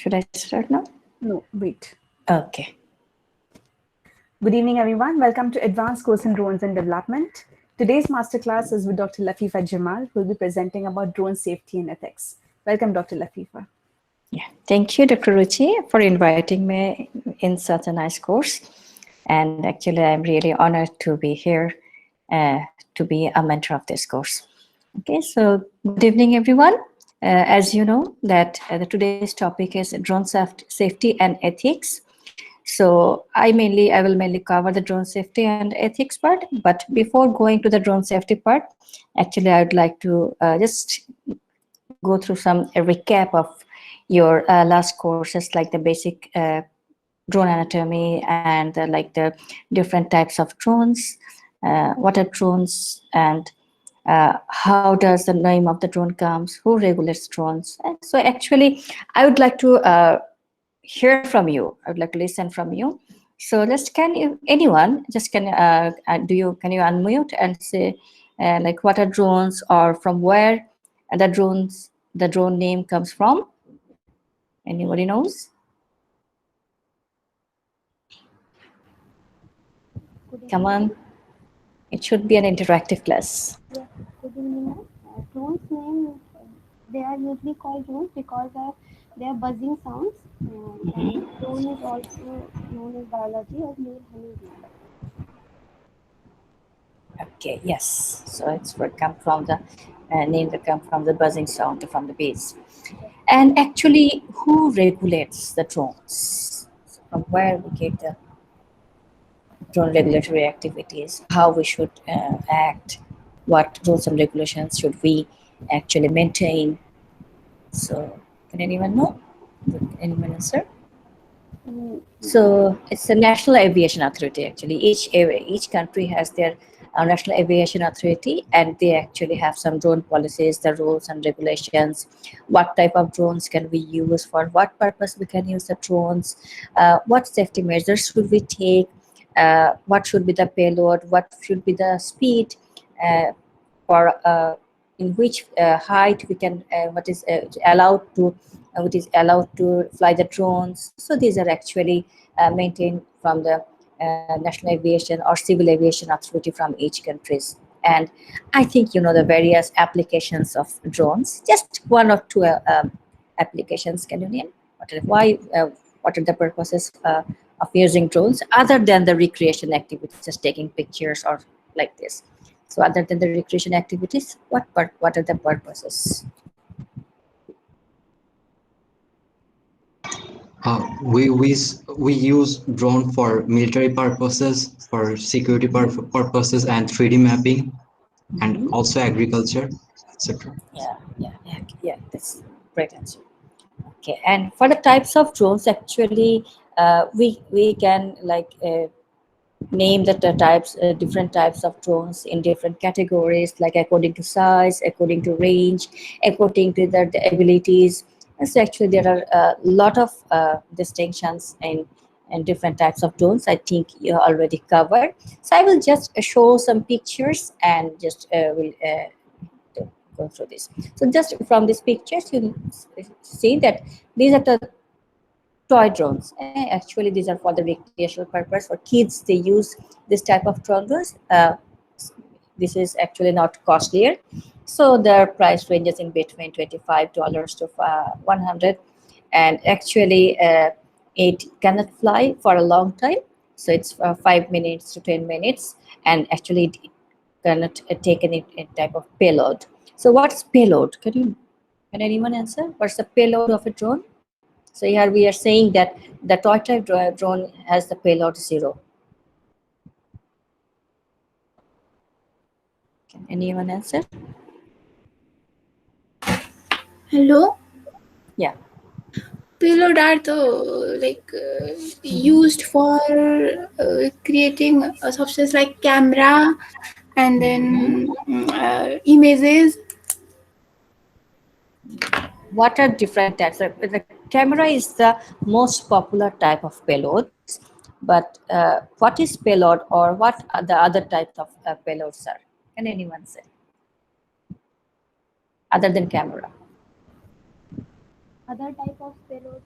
Should I start now? No, wait. Okay. Good evening, everyone. Welcome to Advanced Course in Drones and Development. Today's masterclass is with Dr. Lafifa Jamal, who will be presenting about drone safety and ethics. Welcome, Dr. Lafifa. Yeah. Thank you, Dr. Ruchi, for inviting me in such a nice course. And actually, I'm really honored to be here to be a mentor of this course. Okay, so good evening, everyone. As you know, that today's topic is drone safety and ethics. So I will mainly cover the drone safety and ethics part. But before going to the drone safety part, actually, I would like to just go through a recap of your last courses, like the basic drone anatomy and like the different types of drones, what are drones, and how does the name of the drone comes, who regulates drones. And so actually, I would like to hear from you. I would like to listen from you. So anyone can you unmute and say like what are drones or from where the drone name comes from? Anybody knows? Come on. It should be an interactive class. Yeah, good evening. Drones name, they are usually called drones because of their buzzing sounds. And drone is also known in biology as male honeybee. Okay, yes. So it's come from the name that come from the buzzing sound from the bees. And actually, who regulates the drones? So from where we get the drone regulatory activities, how we should act, what rules and regulations should we actually maintain. So can anyone know? Would anyone answer? So it's a national aviation authority. Actually, each country has their national aviation authority, and they actually have some drone policies, the rules and regulations. What type of drones can we use, for what purpose we can use the drones, what safety measures should we take, what should be the payload, what should be the speed, for in which height we can, what is allowed to fly the drones. So these are actually maintained from the National Aviation or Civil Aviation Authority from each countries. And I think you know the various applications of drones. Just one or two applications. Can you name what are the purposes of using drones other than the recreation activities, just taking pictures or like this? So other than the recreation activities, what are the purposes? We use drone for military purposes, for security purposes, and 3D mapping, and also agriculture, etc. Yeah. That's a great answer. Okay, and for the types of drones, actually, we can like name the types, different types of drones in different categories, like according to size, according to range, according to the abilities. And so actually there are a lot of distinctions in different types of drones. I think you already covered. So I will just show some pictures and just will go through this. So just from these pictures, you see that these are the toy drones. Actually, these are for the recreational purpose. For kids, they use this type of drones. This is actually not costlier. So their price ranges in between $25 to 100, and actually it cannot fly for a long time. So it's 5 minutes to 10 minutes, and actually it cannot take any type of payload. So what's payload? Can anyone answer? What's the payload of a drone? So here we are saying that the toy type drone has the payload 0. Can anyone answer? Hello? Yeah. Payload are used for creating a substance like camera and then images. What are different types? The camera is the most popular type of payloads, but what is payload, or what are the other types of payloads are? Can anyone say? Other than camera? other type of payload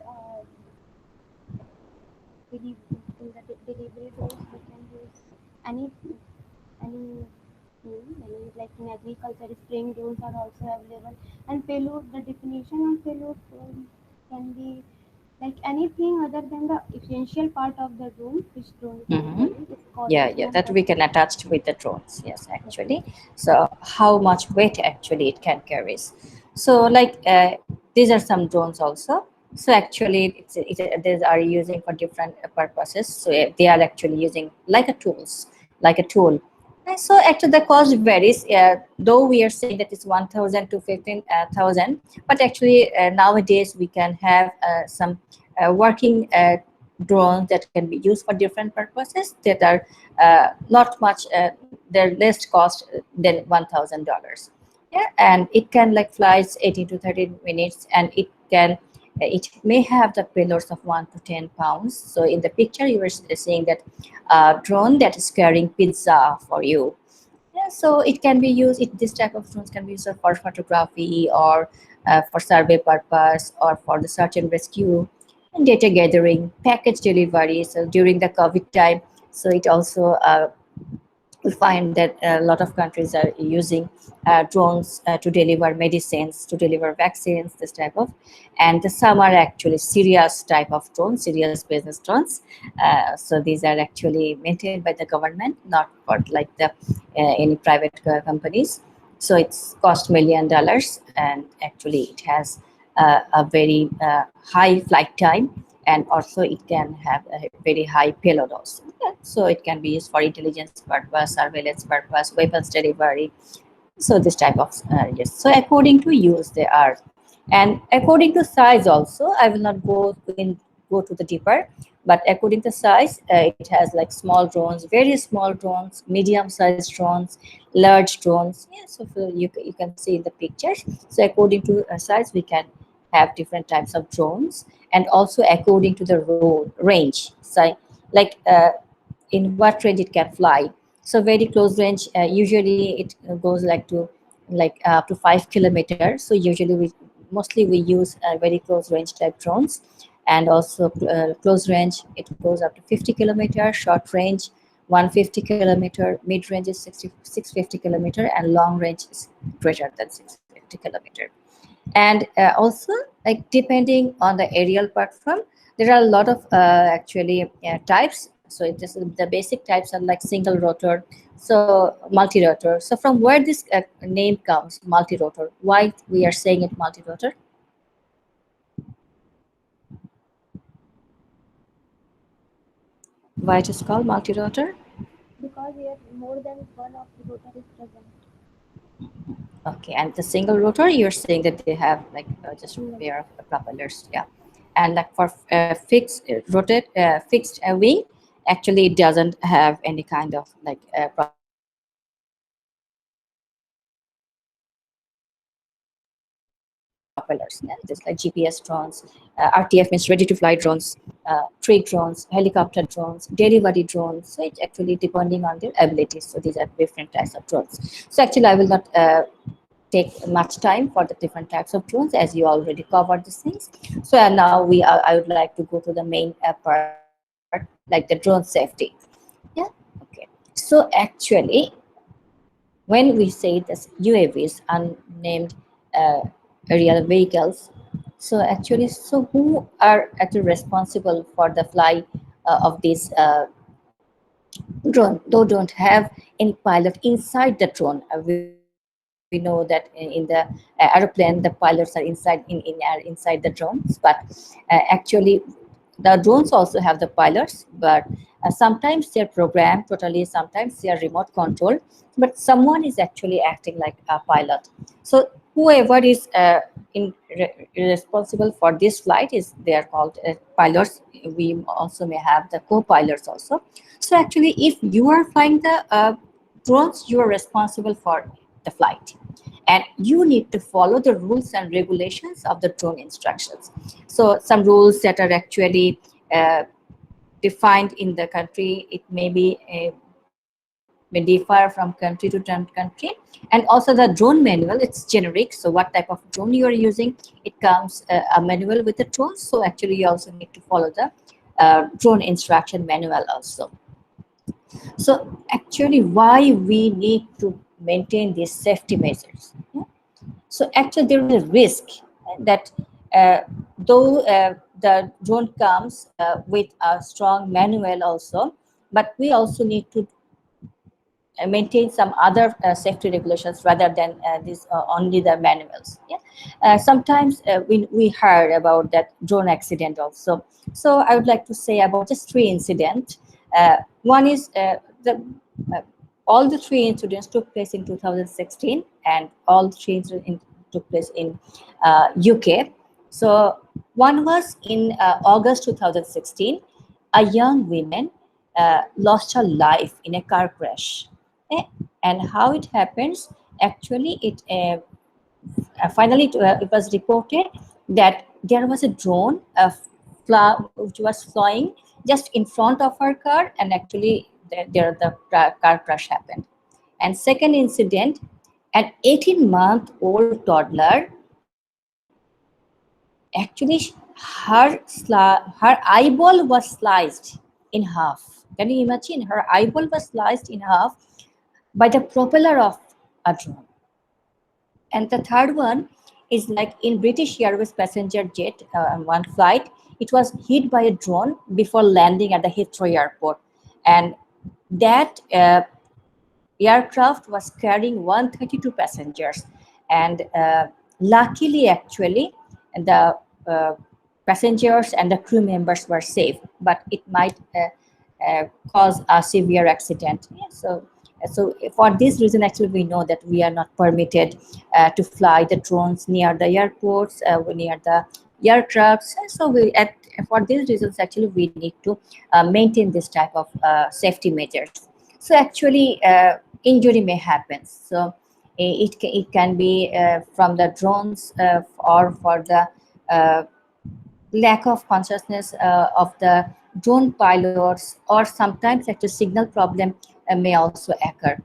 in the delivery drones. We can use any any like in agriculture, spraying drones are also available. And payload, the definition of payload can be like anything other than the essential part of the drone which drone can Mm-hmm. carry. It's called, Yeah, it's yeah, known that as we can attach with the drones. Yes, actually. So how much weight actually it can carry? So like these are some drones also. So actually, these are using for different purposes. So they are actually using like a tools, like a tool. And so actually the cost varies. Though we are saying that it's 1,000 to 15,000, but actually nowadays we can have some working drones that can be used for different purposes that are not much. They're less cost than $1,000. Yeah, and it can like flies 18 to 30 minutes, and it can it may have the payloads of 1 to 10 pounds. So in the picture you were seeing that drone that is carrying pizza for you. Yeah, so it can be used. This type of drones can be used for photography or for survey purpose or for the search and rescue and data gathering, package delivery. So during the COVID time, so it also we find that a lot of countries are using drones to deliver medicines, to deliver vaccines, this type of. And some are actually serious type of drones, serious business drones. So these are actually maintained by the government, not for like the any private companies. So it's cost $1 million, and actually it has a very high flight time, and also it can have a very high payload also. Yeah, so it can be used for intelligence purpose, surveillance purpose, weapons delivery. So this type of yes. So according to use they are, and according to size also. I will not go to the deeper, but according to size, it has like small drones, very small drones, medium sized drones, large drones. Yeah, so you can see in the pictures. So according to size, we can have different types of drones, and also according to the road range. So like in what range it can fly. So very close range, usually it goes like to like up to 5 kilometers. So usually we mostly we use very close range type drones, and also close range it goes up to 50 kilometers, short range 150 kilometer, mid range is 650 kilometer, and long range is greater than 650 kilometer. And also like depending on the aerial platform, there are a lot of actually types. So it is the basic types are like single rotor, so multi-rotor. So from where this name comes, multi-rotor, why we are saying it multi-rotor? Why it is called multi-rotor? because here more than one of the rotor is present. Okay, and the single rotor, you're saying that they have like just a Single. pair of propellers, yeah. And like for fixed rotate fixed wing, actually it doesn't have any kind of like propellers. It has like GPS drones, RTF means ready to fly drones, trade drones, helicopter drones, delivery drones. So it's actually depending on their abilities. So these are different types of drones. So actually, I will not take much time for the different types of drones, as you already covered these things. So and now I would like to go to the main part, like the drone safety. Yeah. Okay. So actually, when we say this UAVs, unnamed uh, aerial vehicles, so actually, so who are actually responsible for the flight of these drone? Though don't have any pilot inside the drone. We know that in the aeroplane, the pilots are inside the drones, but actually the drones also have the pilots, but sometimes they're programmed totally, sometimes they are remote controlled, but someone is actually acting like a pilot. So whoever is responsible for this flight is they are called pilots. We also may have the co-pilots also. So actually, if you are flying the drones, you are responsible for the flight, and you need to follow the rules and regulations of the drone instructions. So some rules that are actually defined in the country, it may be may differ from country to country. And also the drone manual, it's generic. So what type of drone you are using, it comes a manual with the drone. So actually you also need to follow the drone instruction manual also. So actually why we need to maintain these safety measures? Yeah? So actually there is a risk that uh, though the drone comes with a strong manual also, but we also need to maintain some other safety regulations rather than this only the manuals. Yeah, sometimes we heard about that drone accident also. So I would like to say about just three incidents. One is the uh, all the three incidents took place in 2016, and all three incidents took place in UK. So one was in August 2016. A young woman lost her life in a car crash. Eh, and how it happens, actually it was reported that there was a drone which was flying just in front of her car, and actually the car crash happened. And second incident, an 18-month-old toddler, actually her eyeball was sliced in half. Can you imagine? Her eyeball was sliced in half by the propeller of a drone. And the third one is like in British Airways passenger jet, one flight, it was hit by a drone before landing at the Heathrow airport. And that aircraft was carrying 132 passengers. And luckily, actually, the passengers and the crew members were safe, but it might cause a severe accident. Yeah, so for this reason, actually, we know that we are not permitted to fly the drones near the airports, near the aircrafts. So for these reasons, actually, we need to maintain this type of safety measures. So actually, injury may happen. So it can be from the drones or for the lack of consciousness of the drone pilots, or sometimes actually signal problem may also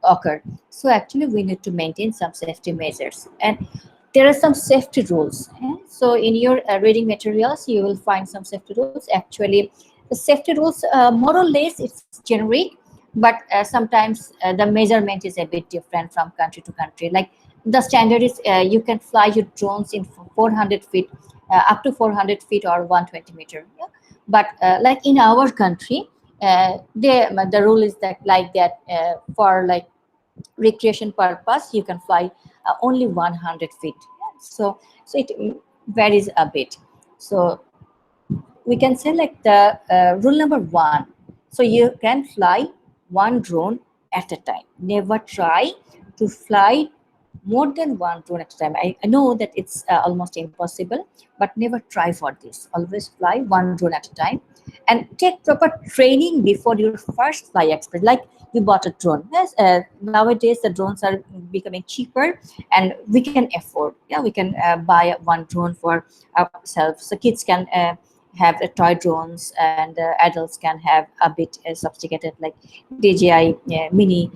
occur. So actually we need to maintain some safety measures, and there are some safety rules. So in your reading materials you will find some safety rules. Actually the safety rules more or less it's generic, but sometimes the measurement is a bit different from country to country. Like the standard is you can fly your drones in 400 feet, up to 400 feet or 120 meter. Yeah? But like in our country, the rule is that like that for like recreation purpose you can fly only 100 feet. Yeah? So it varies a bit. So we can say like the rule number one. So you can fly one drone at a time. Never try to fly more than one drone at a time. I know that it's almost impossible, but never try for this. Always fly one drone at a time, and take proper training before your first fly experience. Like you bought a drone. Yes, nowadays the drones are becoming cheaper, and we can afford. Yeah, we can buy one drone for ourselves. So kids can have toy drones, and adults can have a bit sophisticated like DJI mini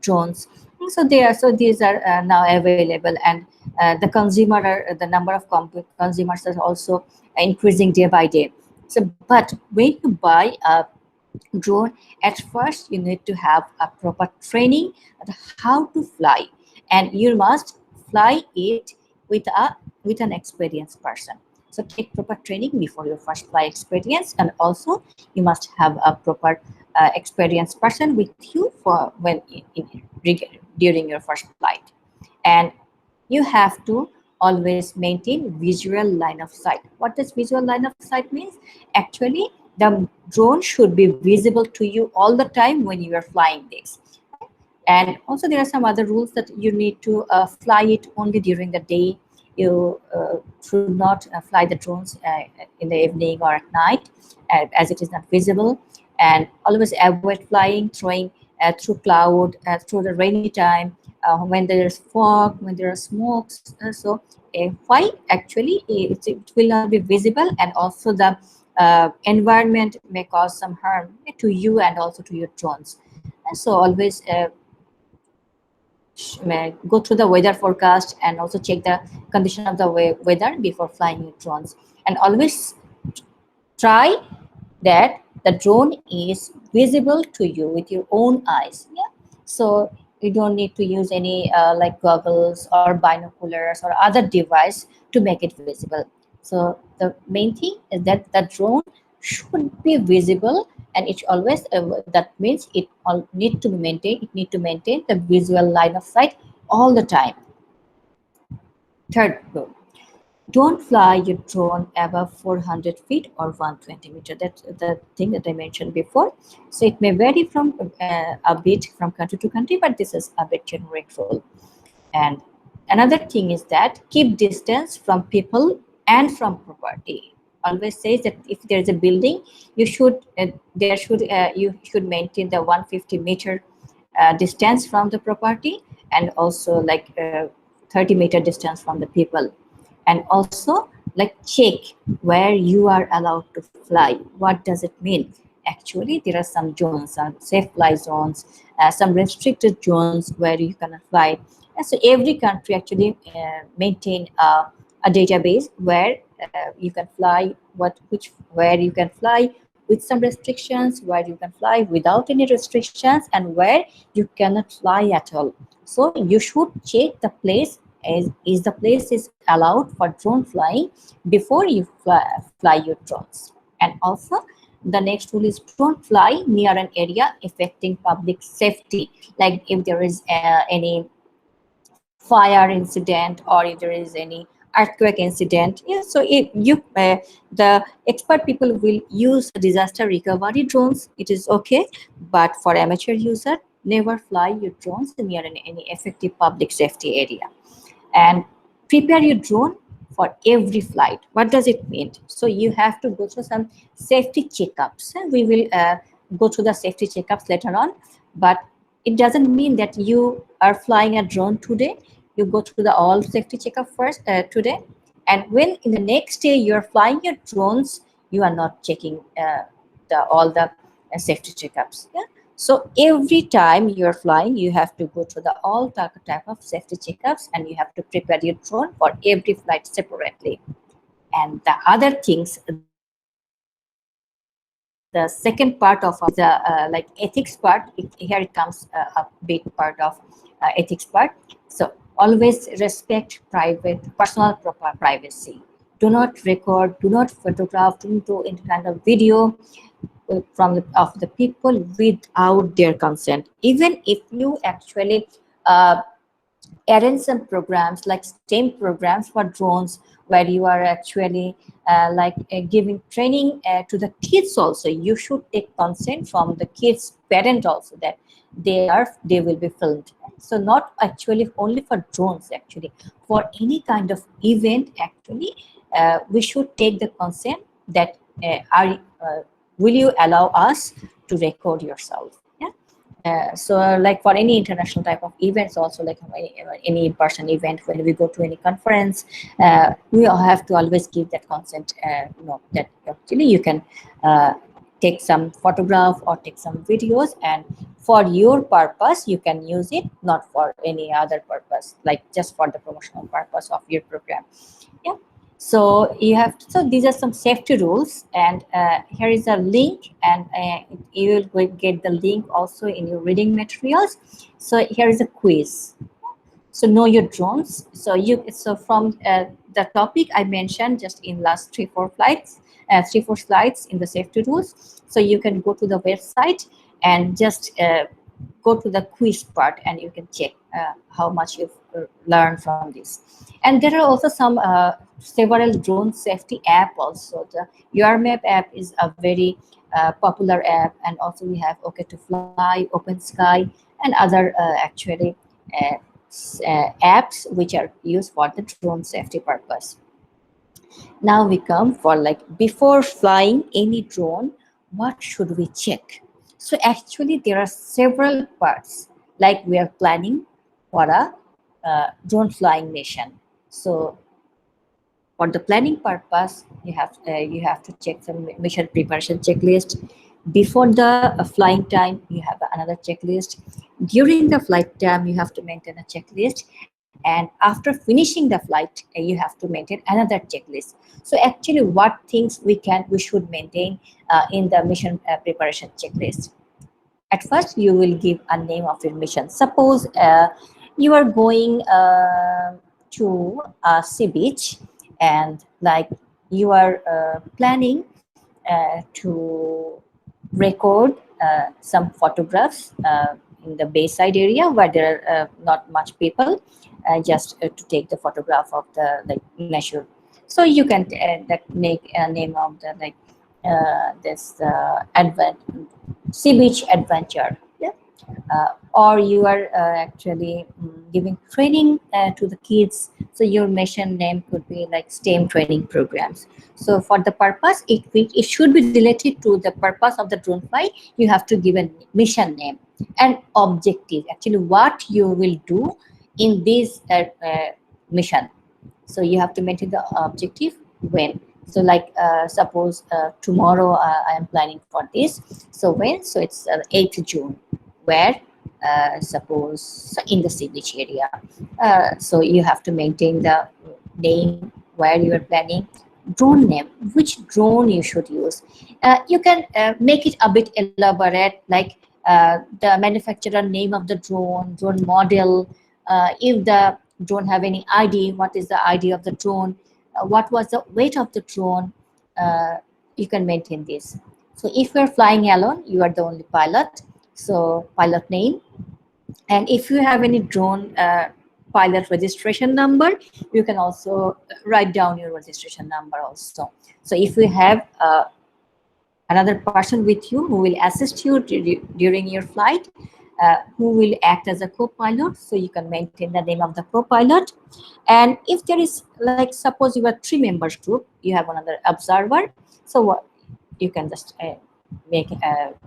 drones. So these are now available, and the number of consumers is also increasing day by day. So but when you buy a drone, at first you need to have a proper training on how to fly, and you must fly it with an experienced person. So take proper training before your first fly experience, and also you must have a proper experienced person with you for when during your first flight. And you have to always maintain visual line of sight. What does visual line of sight means? Actually, the drone should be visible to you all the time when you are flying this. And also there are some other rules that you need to fly it only during the day. You should not fly the drones in the evening or at night, as it is not visible. And always avoid flying, throwing through cloud, through the rainy time, when there is fog, when there are smokes. Why actually it will not be visible, and also the environment may cause some harm to you and also to your drones. And so always go through the weather forecast and also check the condition of the weather before flying your drones. And always try that the drone is visible to you with your own eyes. Yeah, so you don't need to use any like goggles or binoculars or other device to make it visible. So the main thing is that the drone should be visible, and it always that means it all need to maintain the visual line of sight all the time. Third rule: don't fly your drone above 400 feet or 120 meter. That's the thing that I mentioned before. So it may vary from a bit from country to country, but this is a bit generic rule. And another thing is that keep distance from people and from property. Always says that if there is a building, you should you should maintain the 150-meter distance from the property, and also like 30-meter distance from the people. And also like check where you are allowed to fly. What does it mean? Actually, there are some zones, some safe fly zones, some restricted zones where you cannot fly. And so every country actually maintain a database where you can fly, where you can fly with some restrictions, where you can fly without any restrictions, and where you cannot fly at all. So you should check the place, is the place is allowed for drone flying before you fly your drones. And also the next rule is don't fly near an area affecting public safety, like if there is any fire incident or if there is any earthquake incident. Yeah, so if you the expert people will use disaster recovery drones, it is okay, but for amateur user, never fly your drones near any effective public safety area. And prepare your drone for every flight. What does it mean? So you have to go through some safety checkups, and we will go through the safety checkups later on. But it doesn't mean that you are flying a drone today, you go through the all safety checkup first today, and when in the next day you are flying your drones, you are not checking the all the safety checkups. Yeah, so every time you're flying, you have to go through the all type of safety checkups, and you have to prepare your drone for every flight separately. And the other things, the second part of the like ethics part, here it comes a big part of ethics part. So always respect personal privacy. Do not record, do not photograph, don't do any kind of video of the people without their consent. Even if you actually arrange some programs like STEM programs for drones, where you are actually giving training to the kids also, you should take consent from the kids parent also, that they will be filmed. So not actually only for drones, actually for any kind of event, actually we should take the consent that will you allow us to record yourself. Yeah. So like for any international type of events also, like any in-person event, when we go to any conference, we all have to always give that consent, that actually you can take some photograph or take some videos, and for your purpose you can use it, not for any other purpose, like just for the promotional purpose of your program. Yeah. So you have to, so these are some safety rules, and here is a link, and you will get the link also in your reading materials. So here is a quiz. So know your drones. So from the topic I mentioned just in last 3-4 slides in the safety rules. So you can go to the website and just go to the quiz part, and you can check how much you've learned from this. And there are also some several drone safety app also. The Your Map app is a very popular app, and also we have OK to Fly, Open Sky, and other actually apps which are used for the drone safety purpose. Now we come for like before flying any drone, what should we check? So actually there are several parts, like we are planning for a drone flying mission. So for the planning purpose, you have to check some mission preparation checklist. Before the flying time, you have another checklist. During the flight time, you have to maintain a checklist, and after finishing the flight, you have to maintain another checklist. So actually, what things we should maintain in the mission preparation checklist. At first, you will give a name of your mission. Suppose you are going to a sea beach, and like you are planning to record some photographs in the bayside area where there are not much people, just to take the photograph of the like nature. So you can make a name of the like this sea beach adventure. Yeah. Or you are actually giving training to the kids, so your mission name could be like STEM training programs. So for the purpose, it should be related to the purpose of the drone flight. You have to give a mission name and objective, actually what you will do in this mission. So you have to maintain the objective when. So like suppose tomorrow I am planning for this. So when? So it's 8th June, where suppose in the sea beach area. So you have to maintain the name where you are planning, drone name, which drone you should use. You can make it a bit elaborate, like the manufacturer name of the drone model, if the drone have any ID, what is the ID of the drone, what was the weight of the drone. uh, you can maintain this. So if you're flying alone, you are the only pilot, so pilot name. And if you have any drone pilot registration number, you can also write down your registration number also. So if you have another person with you who will assist you during your flight, who will act as a co-pilot, so you can maintain the name of the co-pilot. And if there is, like suppose you are 3 members group, you have another observer, so what you can just make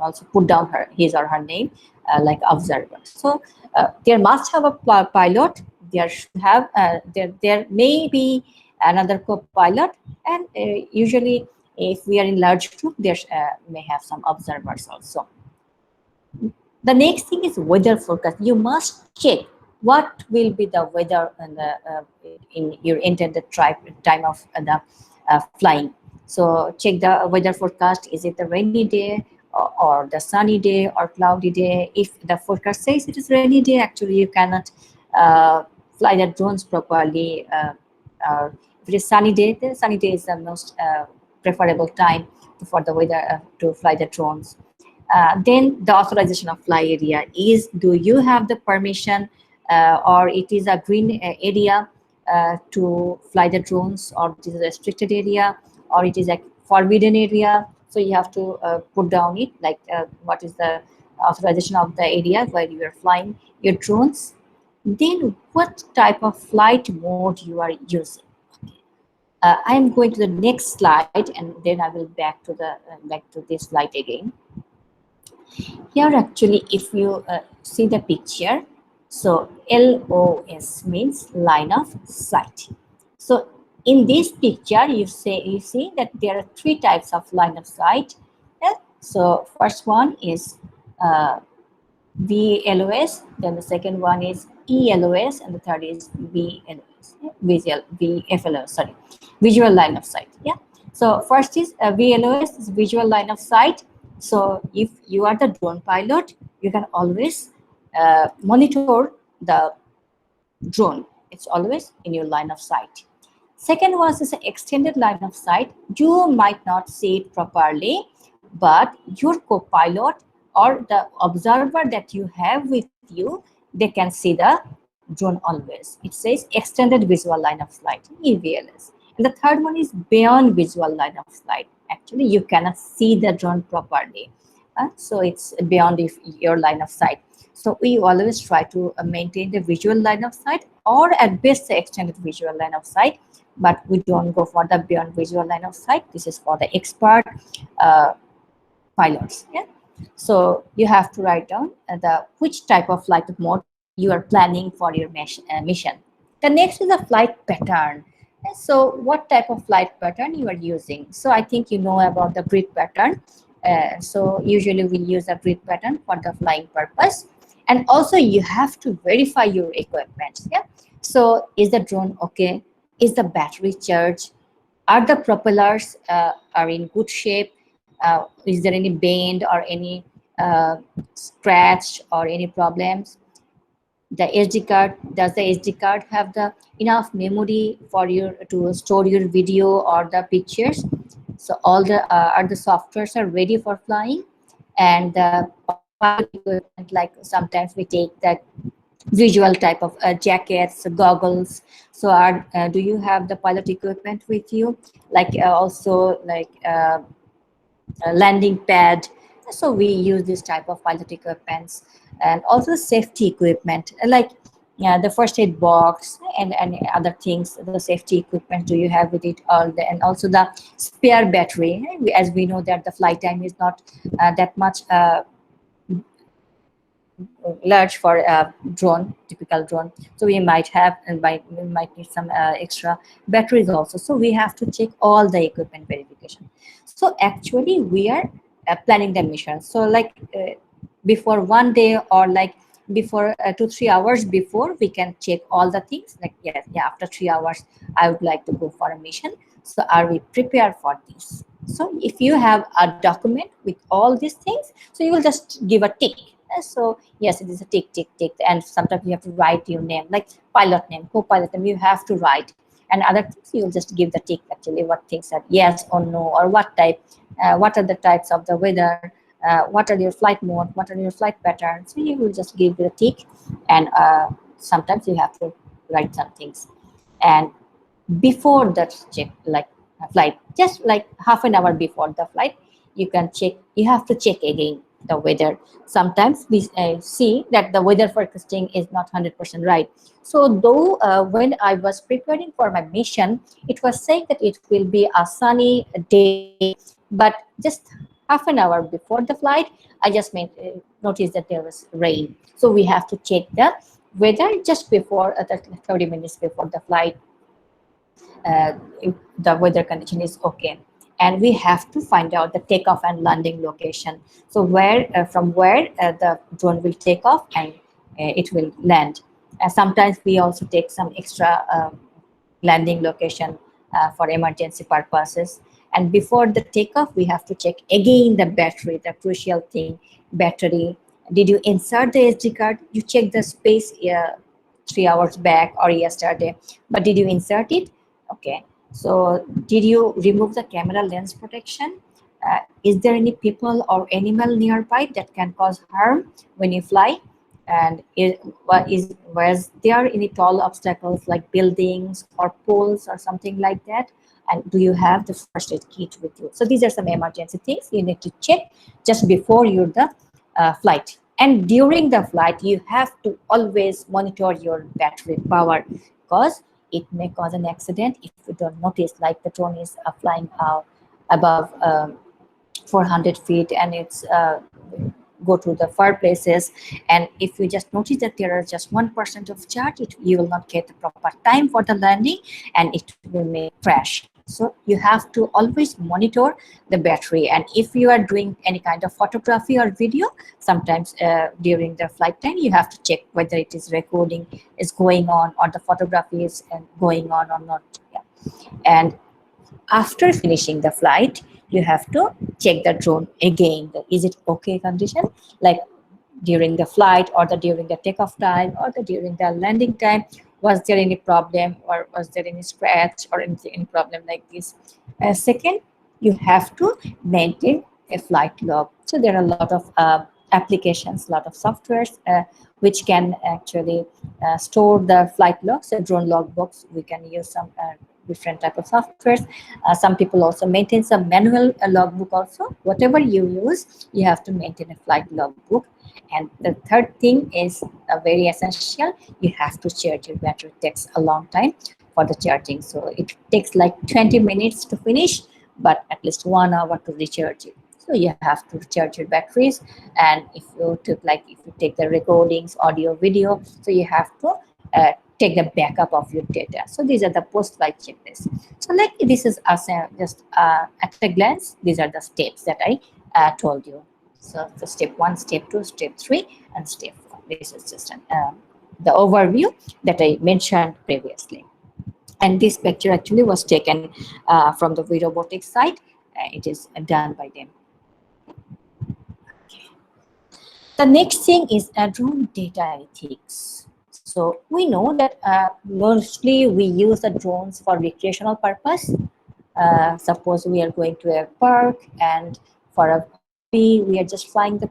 also put down his or her name, like observer. So there must have a pilot, there should have there may be another co-pilot, and usually if we are in large group, there may have some observers also. The next thing is weather forecast. You must check what will be the weather in your intended time of the flying. So check the weather forecast. Is it a rainy day, or the sunny day, or cloudy day? If the forecast says it is rainy day, actually you cannot fly the drones properly. Or if it is sunny day, the sunny day is the most preferable time for the weather to fly the drones. Then the authorization of fly area is, do you have the permission, or it is a green area to fly the drones, or it is a restricted area, or it is a forbidden area. So you have to put down it, like what is the authorization of the area where you are flying your drones. Then what type of flight mode you are using. I am going to the next slide, and then I will back to this slide again. Here actually, if you see the picture, so LOS means line of sight. So in this picture, you see that there are 3 types of line of sight. So first one is VLOS, then the second one is ELOS, and the third is VLOS, VFLOS, sorry, visual line of sight. Yeah. So first is VLOS, is visual line of sight. So if you are the drone pilot, you can always monitor the drone. It's always in your line of sight. Second one is an extended line of sight. You might not see it properly, but your co-pilot or the observer that you have with you, they can see the drone always. It says extended visual line of sight, EVLS. And the third one is beyond visual line of sight. Actually, you cannot see the drone properly. So it's beyond your line of sight. So we always try to maintain the visual line of sight, or at best the extended visual line of sight, but we don't go for the beyond visual line of sight. This is for the expert pilots. Yeah. So you have to write down the which type of flight mode you are planning for your mission. The next is a flight pattern. So what type of flight pattern you are using? So I think you know about the grid pattern. So usually we use a grid pattern for the flying purpose. And also you have to verify your equipment. Yeah. So is the drone okay? Is the battery charged? Are the propellers are in good shape? Is there any bend or any scratch or any problems? The SD card, does the SD card have the enough memory for you to store your video or the pictures? So all the are the softwares are ready for flying, and the pilot equipment, like sometimes we take the visual type of jackets, goggles. So do you have the pilot equipment with you, like also like a landing pad? So we use this type of pilot equipments, and also safety equipment, like the first aid box and other things. The safety equipment, do you have with it all and also the spare battery. As we know that the flight time is not that much large for a drone, typical drone. So we might have and we might need some extra batteries also. So we have to check all the equipment verification. So actually we are planning the mission. So like before one day, or like before 2-3 hours before, we can check all the things, like yes, yeah, after 3 hours I would like to go for a mission. So are we prepared for this? So if you have a document with all these things, so you will just give a tick. So yes, it is a tick, tick, tick. And sometimes you have to write your name, like pilot name, co-pilot name, you have to write. And other things, you will just give the tick, actually, what things are yes or no, or what type, what are the types of the weather, what are your flight mode, what are your flight patterns. So you will just give the tick, and sometimes you have to write some things. And before that check, like flight, just like half an hour before the flight, you can check, you have to check again the weather. Sometimes we see that the weather forecasting is not 100% right. So though when I was preparing for my mission, it was saying that it will be a sunny day, but just half an hour before the flight, I just noticed that there was rain. So we have to check the weather just before 30 minutes before the flight, if the weather condition is okay. And we have to find out the takeoff and landing location. So where from where the drone will take off and it will land. Sometimes we also take some extra landing location for emergency purposes. And before the takeoff, we have to check again the battery, the crucial thing, battery. Did you insert the SD card? You check the space 3 hours back or yesterday, but did you insert it? Okay. So did you remove the camera lens protection? Is there any people or animal nearby that can cause harm when you fly? And was there any tall obstacles like buildings or poles or something like that? And do you have the first aid kit with you? So these are some emergency things you need to check just before you're the flight. And during the flight, you have to always monitor your battery power, because it may cause an accident if you don't notice, like the drone is flying above 400 feet, and it's go to the far places, and if you just notice that there are just 1% of charge, you will not get the proper time for the landing, and it will may crash. So you have to always monitor the battery. And if you are doing any kind of photography or video, sometimes during the flight time, you have to check whether it is recording is going on or the photography is going on or not. Yeah. And after finishing the flight, you have to check the drone again. Is it okay condition? Like during the flight, or during the takeoff time, or during the landing time, was there any problem, or was there any scratch or any problem like this? Second, you have to maintain a flight log. So there are a lot of applications, a lot of softwares which can actually store the flight logs. So drone logbooks, we can use some different type of softwares. Some people also maintain some manual logbook also. Whatever you use, you have to maintain a flight logbook. And the third thing is very essential. You have to charge your battery. It takes a long time for the charging. So it takes like 20 minutes to finish, but at least 1 hour to recharge it. So you have to charge your batteries, and if you take the recordings, audio, video, so you have to take the backup of your data. So these are the post-flight checklists. So like this is us just at a glance. These are the steps that I told you. So the step 1, step 2, step 3, and step 4. This is just the overview that I mentioned previously. And this picture actually was taken from the Caerobotics site. It is done by them. The next thing is drone data ethics. So we know that mostly we use the drones for recreational purpose. Suppose we are going to a park, and for a hobby we are just flying the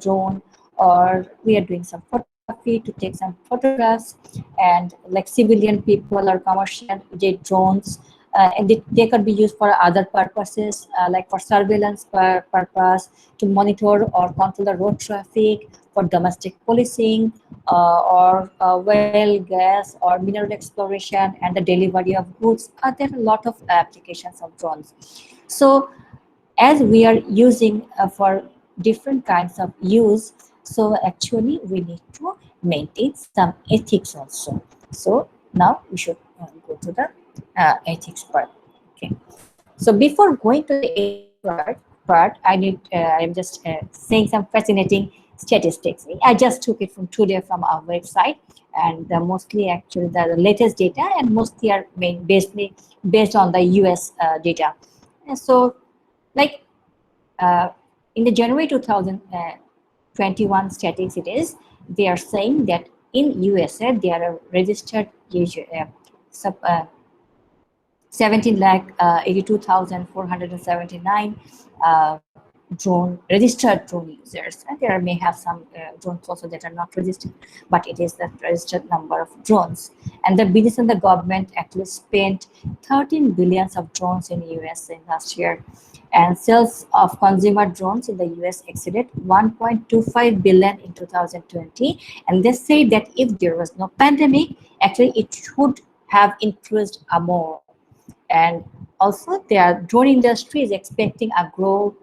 drone, or we are doing some photography to take some photographs, and like civilian people or commercial jet drones, and they could be used for other purposes, like for surveillance purpose, to monitor or control the road traffic, for domestic policing, or well, gas, or mineral exploration, and the delivery of goods. There are a lot of applications of drones. So as we are using for different kinds of use, so actually we need to maintain some ethics also. So now we should go to the ethics part. Okay. So before going to the ethics part, I'm just saying some fascinating statistics. I just took it from today from our website, and mostly actually the latest data, and mostly are based on the US data. And so, like uh, in the January 2021 statistics, it is, they are saying that in USA there are registered sub, 17 lakh 82,479 registered drone users, and there may have some drones also that are not registered, but it is the registered number of drones. And the business and the government actually spent 13 billions of drones in US in last year, and sales of consumer drones in the US exceeded 1.25 billion in 2020. And they say that if there was no pandemic, actually it should have increased more. And also the drone industry is expecting a growth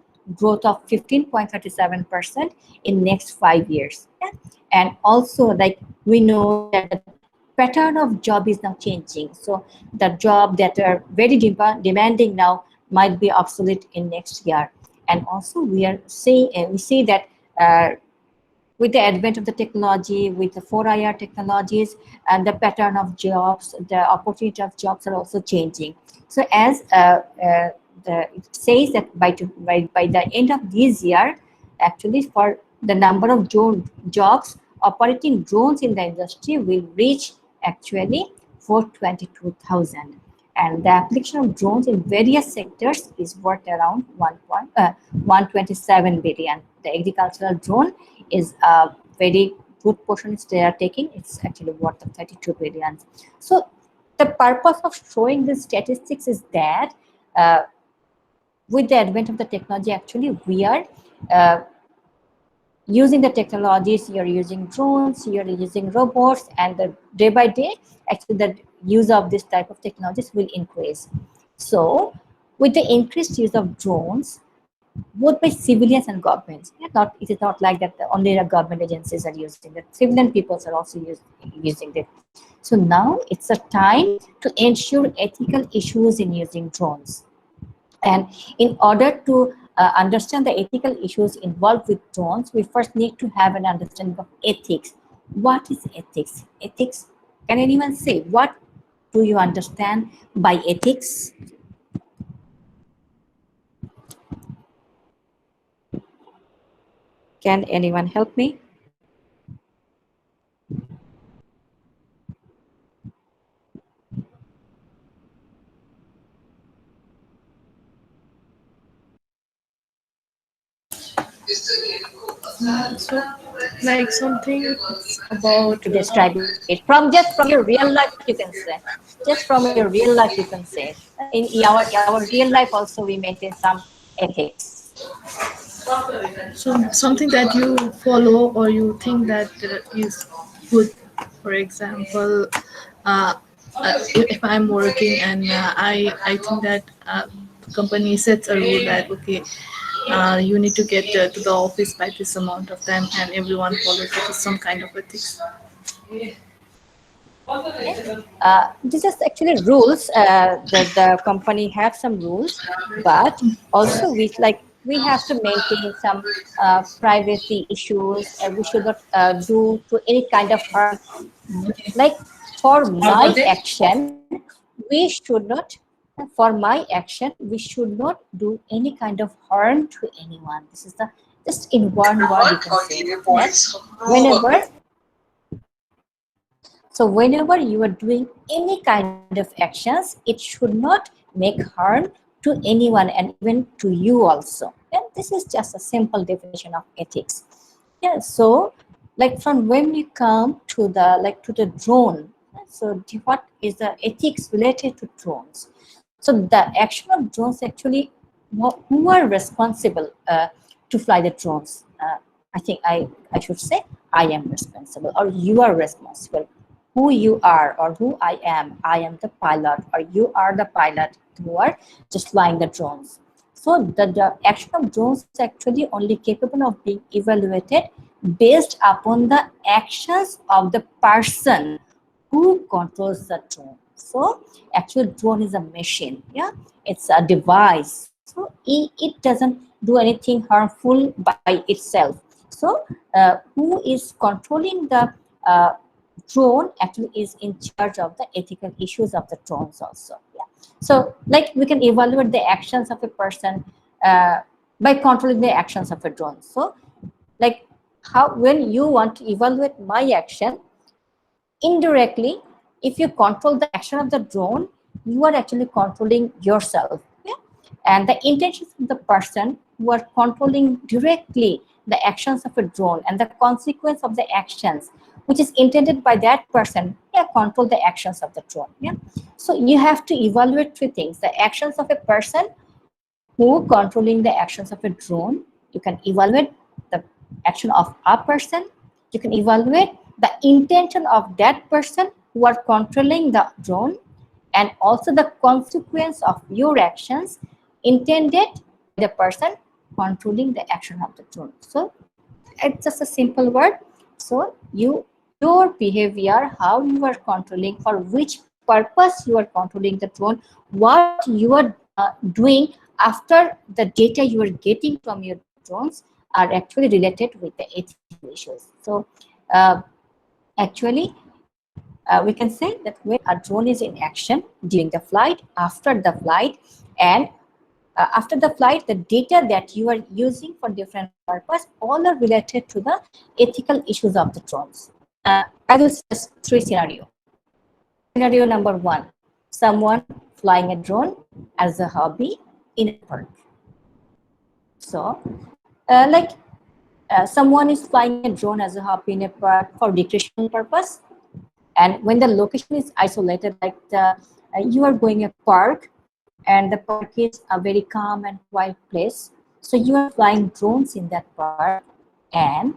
of 15.37% in next 5 years. Yeah? And also, like, we know that the pattern of job is now changing. So the job that are very demanding now might be obsolete in next year. And also we see that with the advent of the technology, with the 4IR technologies, and the pattern of jobs, the opportunity of jobs are also changing. So as it says that by the end of this year, actually for the number of jobs operating drones in the industry will reach actually 422,000. And the application of drones in various sectors is worth around 127 billion. The agricultural drone is a very good portion they are taking. It's actually worth of 32 billion. So the purpose of showing the statistics is that with the advent of the technology, actually we are using the technologies. You're using drones, you're using robots, and the day by day, actually the use of this type of technologies will increase. So with the increased use of drones, both by civilians and governments, it is not like that only the government agencies are using it. Civilian peoples are also using it. So now it's a time to ensure ethical issues in using drones. And in order to understand the ethical issues involved with drones, we first need to have an understanding of ethics. What is ethics? Ethics, can anyone say, what do you understand by ethics? Can anyone help me? So, like something about To describe it from your real life, you can say, just from your real life you can say, in our real life also we maintain some ethics. something that you follow or you think that is good. For example, uh, if I'm working and I think that the company sets a rule that okay, you need to get to the office by this amount of time, and everyone follows it with some kind of ethics. Okay. This is actually rules that the company have some rules, but also we have to maintain some privacy issues, and we should not do to any kind of harm. Like for my action, we should not. For my action, we should not do any kind of harm to anyone. This is the just in one word you can say that whenever so whenever you are doing any kind of actions, it should not make harm to anyone and even to you also. And this is just a simple definition of ethics. Yeah, so like from when we come to the drone, so what is the ethics related to drones? So the action of drones actually, who are responsible to fly the drones? I think I should say I am responsible or you are responsible. Who you are or who I am the pilot or you are the pilot who are just flying the drones. So the action of drones is actually only capable of being evaluated based upon the actions of the person who controls the drone. So actual drone is a machine, yeah, it's a device. So it doesn't do anything harmful by itself. So who is controlling the drone actually is in charge of the ethical issues of the drones also. Yeah. So like we can evaluate the actions of a person by controlling the actions of a drone. So like how when you want to evaluate my action, indirectly, if you control the action of the drone, you are actually controlling yourself. Yeah? And the intentions of the person who are controlling directly the actions of a drone and the consequence of the actions which is intended by that person, yeah, control the actions of the drone. Yeah. So you have to evaluate three things: the actions of a person who controlling the actions of a drone. You can evaluate the action of a person. You can evaluate the intention of that person who are controlling the drone, and also the consequence of your actions intended by the person controlling the action of the drone. So it's just a simple word. So your behavior, how you are controlling, for which purpose you are controlling the drone, what you are doing after the data you are getting from your drones are actually related with the ethical issues. So uh, actually we can say that when a drone is in action during the flight, after the flight, and after the flight, the data that you are using for different purpose, all are related to the ethical issues of the drones. I will suggest three scenarios. Scenario number one: someone flying a drone as a hobby in a park. So, someone is flying a drone as a hobby in a park for recreational purpose, and when the location is isolated, like you are going a park and the park is a very calm and quiet place, so you are flying drones in that park. And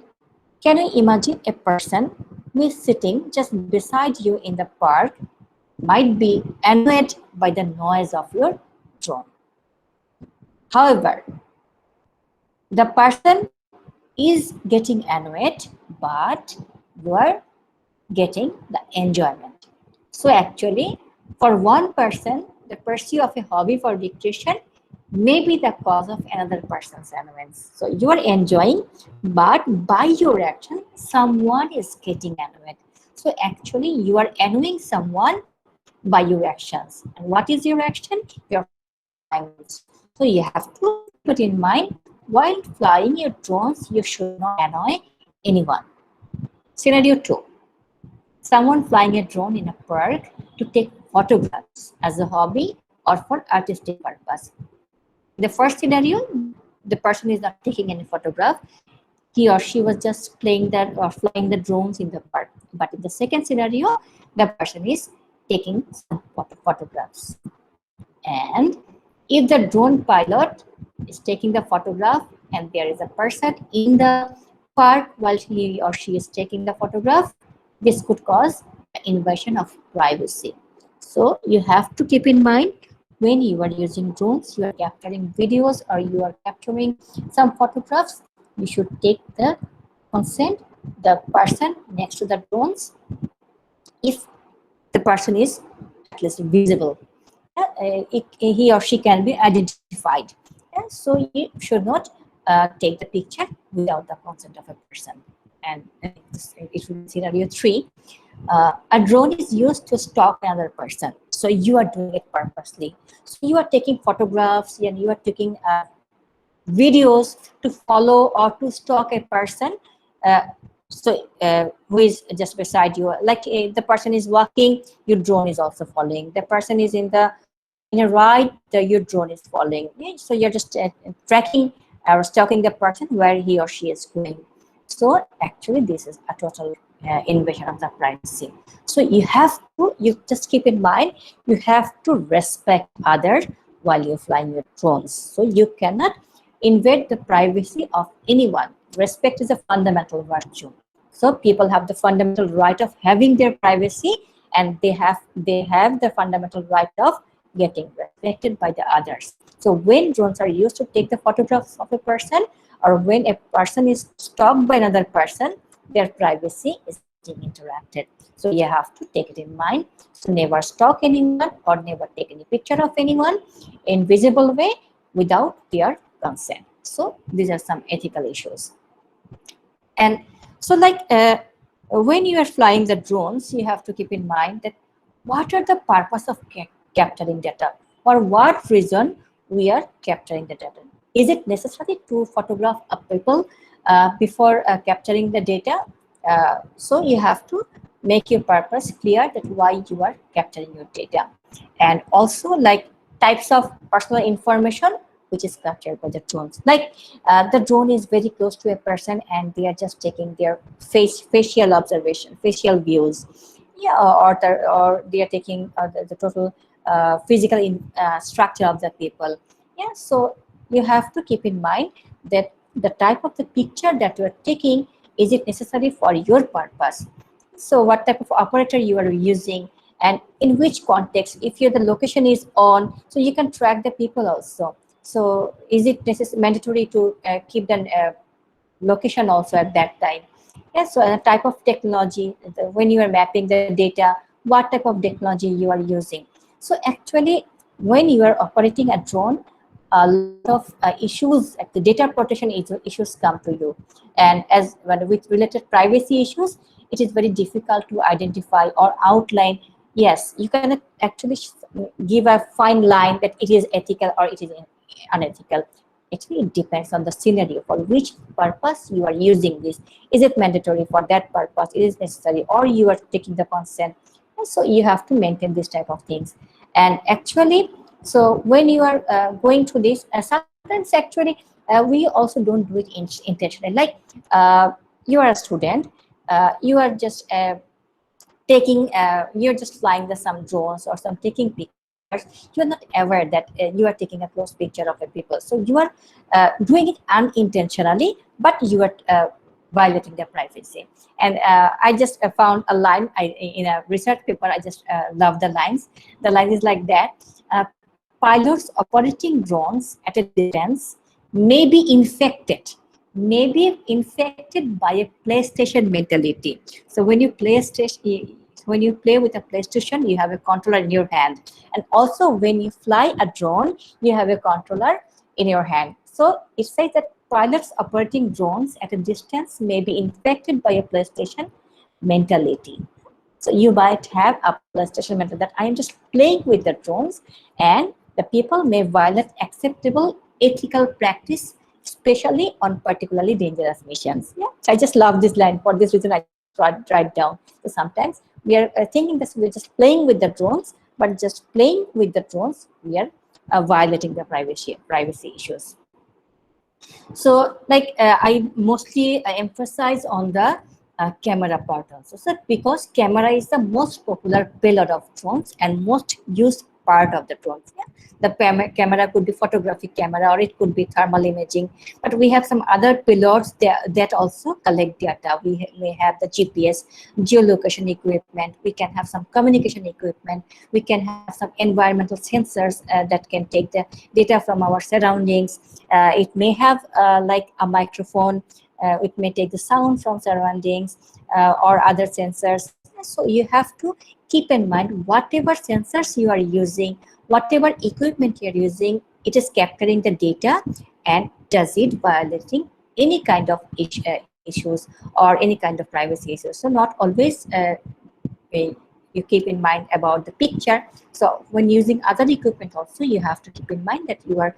can you imagine a person who is sitting just beside you in the park might be annoyed by the noise of your drone? However, the person is getting annoyed, but you are getting the enjoyment. So actually, for one person, the pursuit of a hobby for recreation may be the cause of another person's annoyance. So you are enjoying, but by your action, someone is getting annoyed. So actually, you are annoying someone by your actions. And what is your action? Your language. So you have to keep it in mind while flying your drones, you should not annoy anyone. Scenario 2: someone flying a drone in a park to take photographs as a hobby or for artistic purpose. In the first scenario, the person is not taking any photograph. He or she was just playing that or flying the drones in the park. But in the second scenario, the person is taking some photographs. And if the drone pilot is taking the photograph and there is a person in the park while he or she is taking the photograph, this could cause the invasion of privacy. So you have to keep in mind when you are using drones, you are capturing videos or you are capturing some photographs, you should take the consent, the person next to the drones, if the person is at least visible. He or she can be identified. So you should not take the picture without the consent of a person. And it will be scenario 3. A drone is used to stalk another person. So you are doing it purposely. So you are taking photographs and you are taking videos to follow or to stalk a person. Who is just beside you, like the person is walking, your drone is also following. The person is in a ride, your drone is following. Yeah, so you're just tracking or stalking the person where he or she is going. So actually this is a total invasion of the privacy. So you just keep in mind, you have to respect others while you're flying your drones. So you cannot invade the privacy of anyone. Respect is a fundamental virtue. So people have the fundamental right of having their privacy, and they have the fundamental right of getting respected by the others. So when drones are used to take the photographs of a person, or when a person is stalked by another person, their privacy is getting interrupted. So you have to take it in mind. So never stalk anyone or never take any picture of anyone in visible way without their consent. So these are some ethical issues. And so when you are flying the drones, you have to keep in mind that what are the purpose of capturing data? For what reason we are capturing the data? Is it necessary to photograph a people before capturing the data? So you have to make your purpose clear, that why you are capturing your data. And also like types of personal information which is captured by the drones. Like the drone is very close to a person and they are just taking their facial observation, facial views, yeah, or they are taking the total physical structure of the people. Yeah, so you have to keep in mind that the type of the picture that you are taking, is it necessary for your purpose? So what type of operator you are using, and in which context, if the location is on, so you can track the people also. So is it mandatory to keep the location also at that time? Yes, so a type of technology, when you are mapping the data, what type of technology you are using. So actually, when you are operating a drone, a lot of issues, like the data protection issues come to you. And with related privacy issues, it is very difficult to identify or outline. Yes, you can actually give a fine line that it is ethical or it is unethical. Actually, it depends on the scenario for which purpose you are using this. Is it mandatory for that purpose? It is necessary, or you are taking the consent. And so you have to maintain this type of things. And actually, so when you are going through this, sometimes actually we also don't do it intentionally. Like you are a student, you are just you're just flying some drones or some taking pictures. You're not aware that you are taking a close picture of a people. So you are doing it unintentionally, but you are violating their privacy. And I just found a line in a research paper. I just love the lines. The line is like that. Pilots operating drones at a distance may be infected by a PlayStation mentality. So when you play with a PlayStation, you have a controller in your hand, and also when you fly a drone, you have a controller in your hand. So it says that pilots operating drones at a distance may be infected by a PlayStation mentality. So you might have a PlayStation mentality that I am just playing with the drones, and the people may violate acceptable ethical practice, especially on particularly dangerous missions. Yeah, I just love this line. For this reason, I just write down. So sometimes we are thinking that we're just playing with the drones, but just playing with the drones, we are violating the privacy issues. So like I mostly emphasize on the camera part also. So because camera is the most popular payload of drones and most used part of the drone. Yeah? The camera could be photographic camera, or it could be thermal imaging. But we have some other pillars that also collect data. We have the GPS, geolocation equipment. We can have some communication equipment. We can have some environmental sensors that can take the data from our surroundings. It may have like a microphone. It may take the sound from surroundings or other sensors. So you have to keep in mind whatever sensors you are using, whatever equipment you're using, it is capturing the data, and does it violating any kind of issues or any kind of privacy issues. So not always you keep in mind about the picture. So when using other equipment also, you have to keep in mind that you are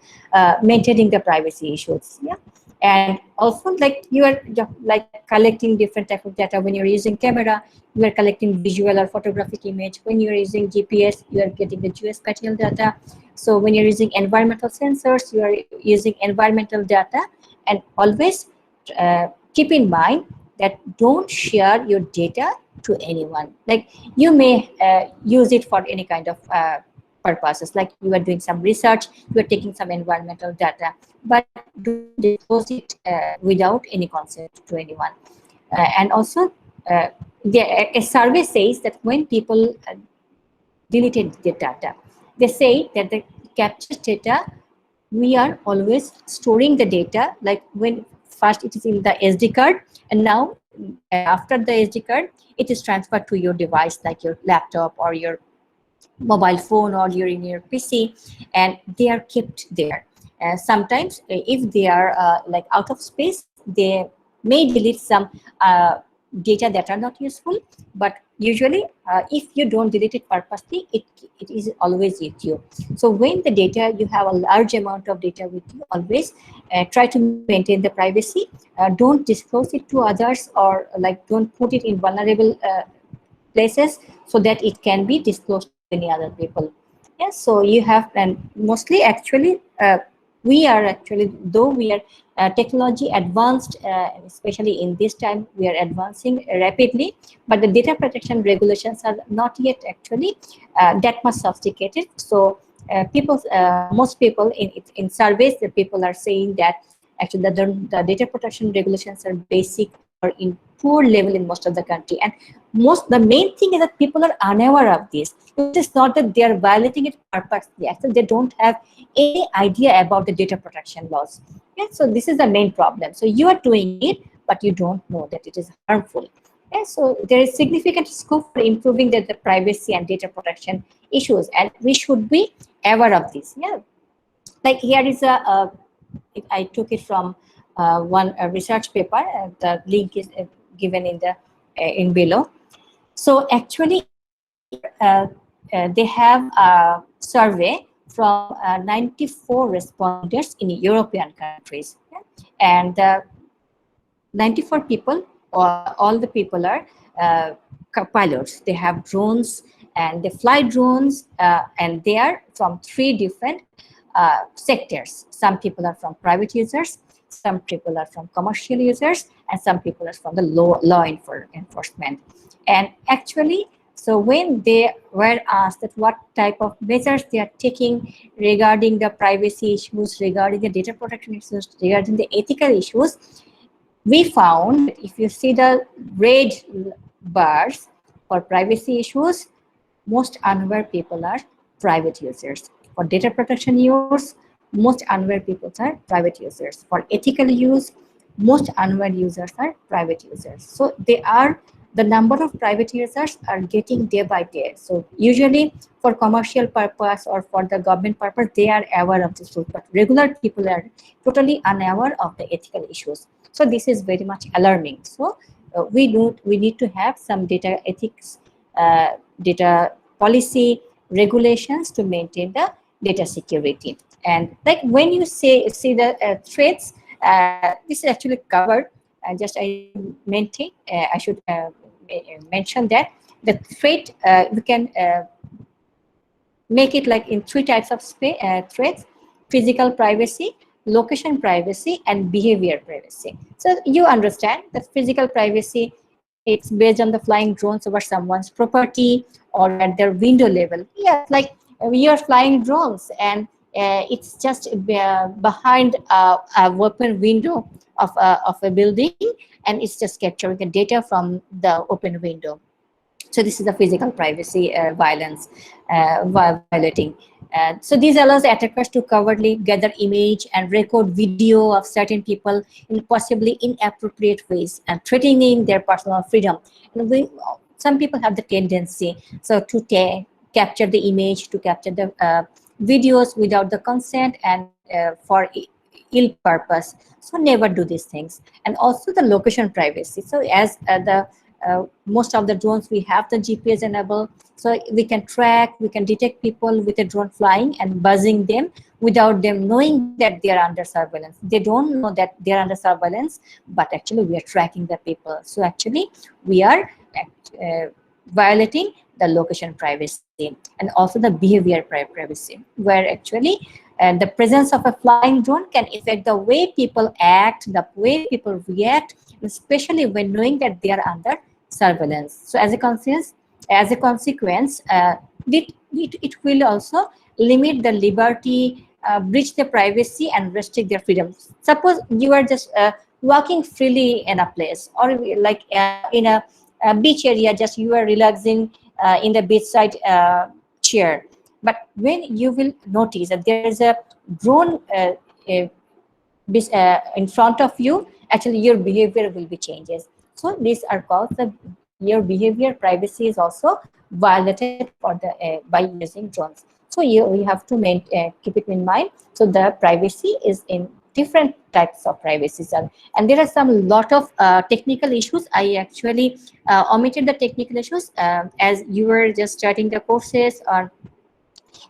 maintaining the privacy issues. Yeah. And also, like, you are like collecting different type of data. When you're using camera, you are collecting visual or photographic image. When you're using GPS, you are getting the geospatial data. So when you're using environmental sensors, you are using environmental data. And always keep in mind that don't share your data to anyone. Like, you may use it for any kind of purposes, like you are doing some research, you are taking some environmental data, but don't disclose it without any consent to anyone. And also, a survey says that when people deleted the data, they say that the captured data, we are always storing the data, like when first it is in the SD card, and now after the SD card, it is transferred to your device, like your laptop or your mobile phone, or you're in your PC, and they are kept there. Sometimes if they are like out of space, they may delete some data that are not useful, but usually if you don't delete it purposely, it is always with you. So when the data, you have a large amount of data with you, always try to maintain the privacy. Don't disclose it to others, or like don't put it in vulnerable places so that it can be disclosed to any other people. Yes, so you have, and mostly actually we are actually, though we are technology advanced, especially in this time, we are advancing rapidly, but the data protection regulations are not yet actually that much sophisticated. So most people in surveys, the people are saying that actually the data protection regulations are basic or in poor level in most of the country. And the main thing is that people are unaware of this. It is not that they are violating it purposely. Actually, they don't have any idea about the data protection laws. Yeah, so this is the main problem. So you are doing it, but you don't know that it is harmful. Yeah, so there is significant scope for improving the privacy and data protection issues, and we should be aware of this. Yeah, like here is I took it from one research paper. The link is given in below. So actually here they have a survey from 94 respondents in European countries. Yeah? And 94 people, all the people are pilots. They have drones and they fly drones, and they are from 3 different sectors. Some people are from private users, some people are from commercial users, and some people are from the law enforcement. And actually, so when they were asked that what type of measures they are taking regarding the privacy issues, regarding the data protection issues, regarding the ethical issues, we found that if you see the red bars for privacy issues, most unaware people are private users. For data protection use, most unaware people are private users. For ethical use, most unaware users are private users. So the number of private users are getting day by day. So usually for commercial purpose or for the government purpose, they are aware of this, but regular people are totally unaware of the ethical issues. So this is very much alarming. So we need to have some data ethics, data policy regulations to maintain the data security. And like when you see the threats, this is actually covered. Just I maintain, I should mention that the threat, we can make it like in 3 types of threats: physical privacy, location privacy, and behavior privacy. So you understand that physical privacy, it's based on the flying drones over someone's property or at their window level. Yes, like we are flying drones, and it's just behind a open window of a building, and it's just capturing the data from the open window. So this is the physical privacy violating. So this allows attackers to covertly gather image and record video of certain people in possibly inappropriate ways and threatening their personal freedom. And some people have the tendency so to capture the image, to capture the videos without the consent and for ill purpose. So never do these things. And also the location privacy. So as the most of the drones, we have the GPS enabled, so we can track, we can detect people with a drone flying and buzzing them without them knowing that they are under surveillance. They don't know that they are under surveillance, but actually we are tracking the people. So actually we are violating the location privacy and also the behavior privacy, where actually the presence of a flying drone can affect the way people act, the way people react, especially when knowing that they are under surveillance. So as a consequence, it will also limit the liberty, breach the privacy, and restrict their freedom. Suppose you are just walking freely in a place, or like in a beach area, just you are relaxing in the beachside chair. But when you will notice that there is a drone in front of you, actually your behavior will be changes. So these are called your behavior privacy is also violated for the by using drones. So we have to keep it in mind. So the privacy is in different types of privacy, and there are some lot of technical issues. I actually omitted the technical issues as you were just starting the courses, or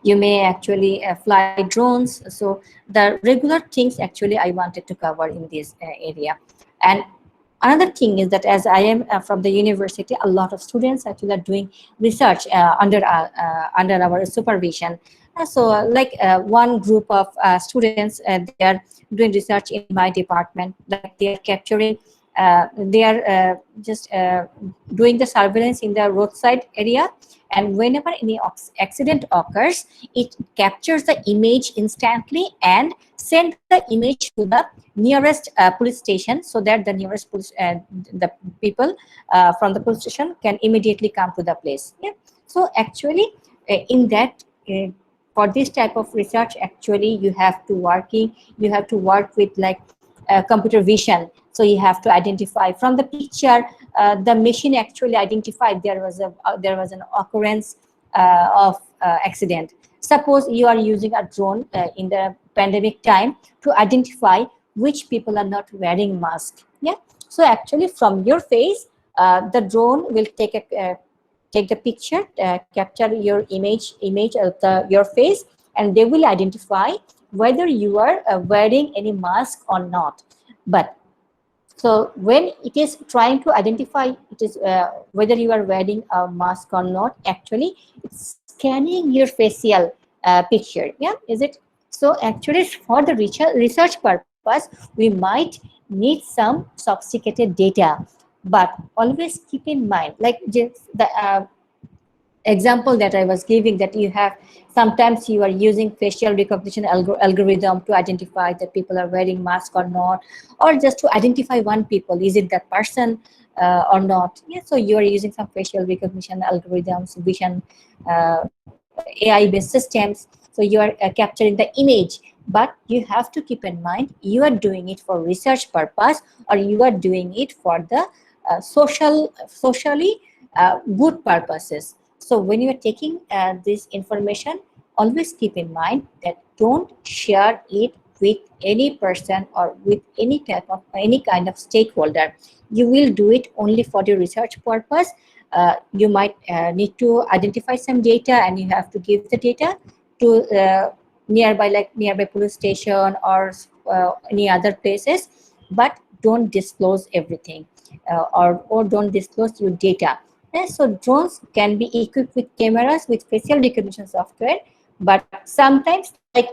you may actually fly drones. So the regular things actually I wanted to cover in this area. And another thing is that as I am from the university, a lot of students actually are doing research under our supervision. Like one group of students, they are doing research in my department, like they are capturing, they are just doing the surveillance in the roadside area, and whenever any accident occurs, it captures the image instantly and send the image to the nearest police station, so that the nearest police, the people from the police station can immediately come to the place. Yeah. So actually, in that. For this type of research, actually you have to work with like computer vision. So you have to identify from the picture, the machine actually identified there was an occurrence of accident. Suppose you are using a drone in the pandemic time to identify which people are not wearing mask. Yeah. So actually from your face, the drone will take the picture, capture your image of your face, and they will identify whether you are wearing any mask or not. But so when it is trying to identify it is whether you are wearing a mask or not, actually it's scanning your facial picture. Yeah, is it? So actually for the research purpose, we might need some sophisticated data, but always keep in mind, like just the example that I was giving, that you have sometimes you are using facial recognition algorithm to identify that people are wearing mask or not, or just to identify one people, is it that person or not. Yeah, so you are using some facial recognition algorithms, vision, AI based systems, so you are capturing the image, but you have to keep in mind you are doing it for research purpose, or you are doing it for the socially good purposes. So when you are taking this information, always keep in mind that don't share it with any person or with any kind of stakeholder. You will do it only for the research purpose. You might need to identify some data, and you have to give the data to nearby police station or any other places, but don't disclose everything, or don't disclose your data. So drones can be equipped with cameras with facial recognition software, but sometimes like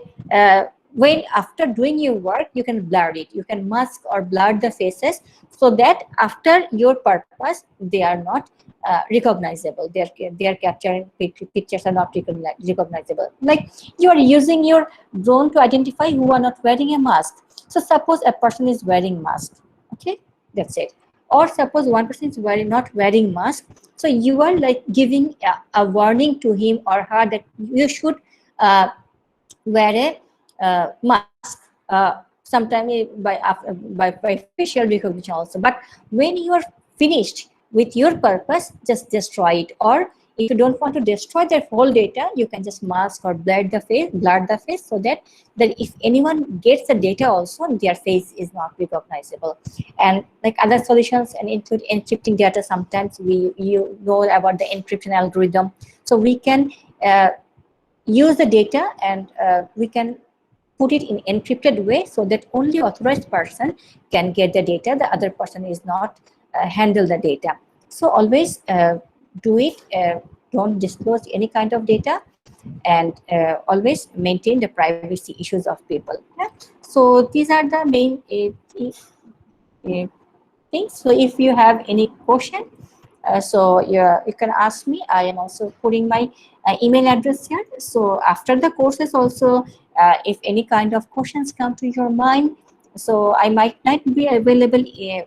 when after doing your work, you can blur it, you can mask or blur the faces, so that after your purpose they are not recognizable. They are capturing pictures are not recognizable. Like you are using your drone to identify who are not wearing a mask. So suppose a person is wearing mask, okay, that's it. Or suppose one person is not wearing mask, so you are like giving a warning to him or her that you should uh, wear a mask sometime by facial recognition also. But when you are finished with your purpose, just destroy it. Or if you don't want to destroy their whole data, you can just mask or blur the face, so that if anyone gets the data also, their face is not recognizable. And like other solutions and include encrypting data. Sometimes you know about the encryption algorithm, so we can use the data, and we can put it in encrypted way, so that only authorized person can get the data, the other person is not handle the data. So always do it, don't disclose any kind of data, and always maintain the privacy issues of people. Yeah? So these are the main uh, things. So if you have any question, so you can ask me. I am also putting my email address here. So after the courses also, if any kind of questions come to your mind, so I might not be available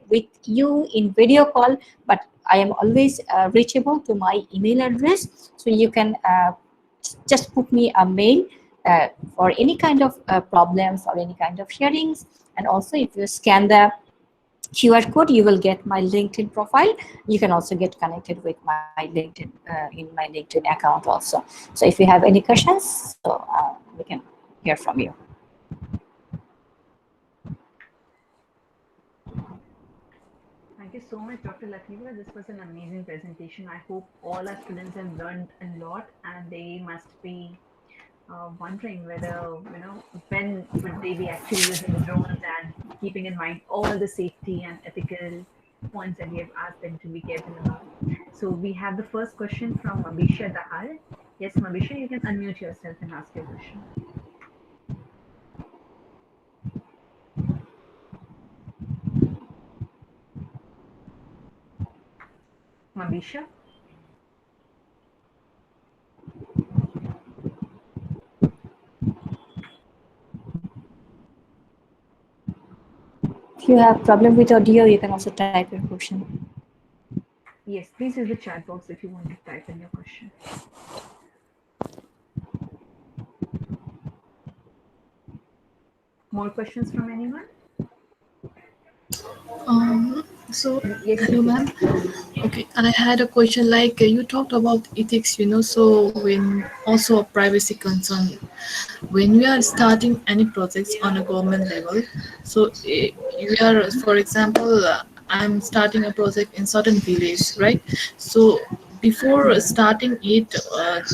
with you in video call, but I am always reachable to my email address. So you can just put me a mail for any kind of problems or any kind of sharings. And also if you scan the QR code, you will get my LinkedIn profile. You can also get connected with my LinkedIn in my LinkedIn account also. So if you have any questions, so we can hear from you. Thank you so much, Dr. Lafifa. This was an amazing presentation. I hope all our students have learned a lot, and they must be wondering whether, when would they be actually using drones, and keeping in mind all the safety and ethical points that we have asked them to be careful about. So we have the first question from Mabisha Dahal. Yes, Mabisha, you can unmute yourself and ask your question. Mabisha? If you have problem with audio, you can also type your question. Yes, please use the chat box if you want to type in your question. More questions from anyone? So, Yes, hello, Lafifa. ma'am. Okay, and I had a question like you talked about ethics, so when also a privacy concern, when we are starting any projects on a government level, so we are, for example, I'm starting a project in certain village, right? So before starting it,